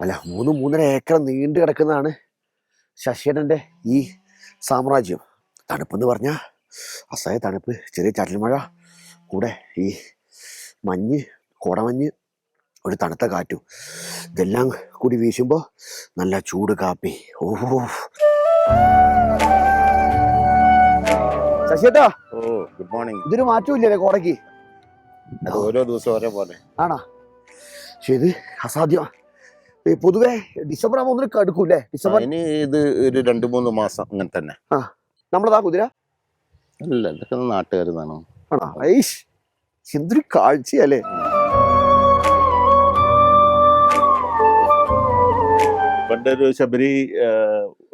അല്ല 3-3.5 ഏക്കർ നീണ്ടു കിടക്കുന്നതാണ് ശശിയേട്ടൻ്റെ ഈ സാമ്രാജ്യം. തണുപ്പെന്ന് പറഞ്ഞാൽ അസഹ്യ തണുപ്പ്, ചെറിയ ചാറ്റൽ മഴ, കൂടെ ഈ മഞ്ഞ്, കോടമഞ്ഞ്, ഒരു തണുത്ത കാറ്റും, ഇതെല്ലാം കൂടി വീശുമ്പോൾ നല്ല ചൂട് കാപ്പി. ഓഹോ ശശിയേട്ടാ, ഓ ഗുഡ് മോർണിംഗ്. ഇതിന് മാറ്റമില്ലേ കോടയ്ക്ക്? ഓരോ ദിവസം ഓരോ പോലെ ആണോ? പക്ഷെ ഇത് അസാധ്യം. പൊതുവെ ഡിസംബർ ആകുമ്പോൾ ഒന്നിനും കടുക്കൂല്ലേ? ഡിസംബർ ഇനി ഇത് ഒരു 2-3 മാസം അങ്ങനെ തന്നെ. ആ നമ്മളതാ കുതിര അല്ല, ഇതൊക്കെ നാട്ടുകാരുന്നാണോ? ആണോ? ഐഷ്, എന്തൊരു കാഴ്ചയല്ലേ. പണ്ടൊരു ശബരി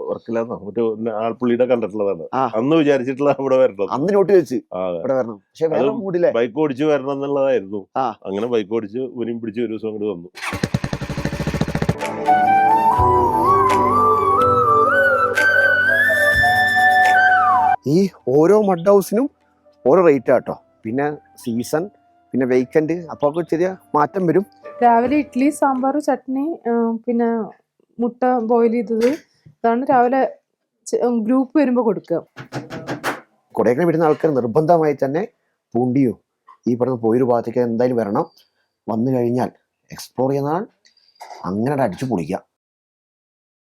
വർക്കിലാന്നോ മറ്റേ ആൾപ്പുള്ളിയുടെ കണ്ടിട്ടുള്ളതാണ്. അന്ന് വിചാരിച്ചിട്ടുള്ള ഇവിടെ വരണം, അന്ന് നോട്ട് വെച്ച് ഇവിടെ വരണം. പക്ഷെ വേറെ മൂടില്ലേ, ബൈക്ക് ഓടിച്ച് വരണം എന്നുള്ളതായിരുന്നു. അങ്ങനെ ബൈക്ക് ഓടിച്ച് ഉനിയും പിടിച്ച് ഒരു ദിവസം അങ്ങോട്ട് വന്നു. ഈ ഓരോ മഡ് ഹൗസിനും ഓരോ റേറ്റ് ആട്ടോ. പിന്നെ സീസൺ, പിന്നെ വേക്കൻഡ്, അപ്പോൾ ചെറിയ മാറ്റം വരും. രാവിലെ ഇഡ്ഡലി, സാമ്പാർ, ചട്നി, പിന്നെ മുട്ട ബോയിൽ ചെയ്തത്, ഇതാണ് രാവിലെ ഗ്രൂപ്പ് വരുമ്പോൾ കൊടുക്കുക. കൊടൈക്കനാൽ വരുന്ന ആൾക്കാർ നിർബന്ധമായി തന്നെ പൂണ്ടിയോ ഈ പറഞ്ഞ പോയൊരു ഭാഗത്തേക്ക് എന്തായാലും വരണം. വന്നു കഴിഞ്ഞാൽ എക്സ്പ്ലോർ ചെയ്യുന്ന അങ്ങനെ അടിച്ചു പൊളിക്കാം.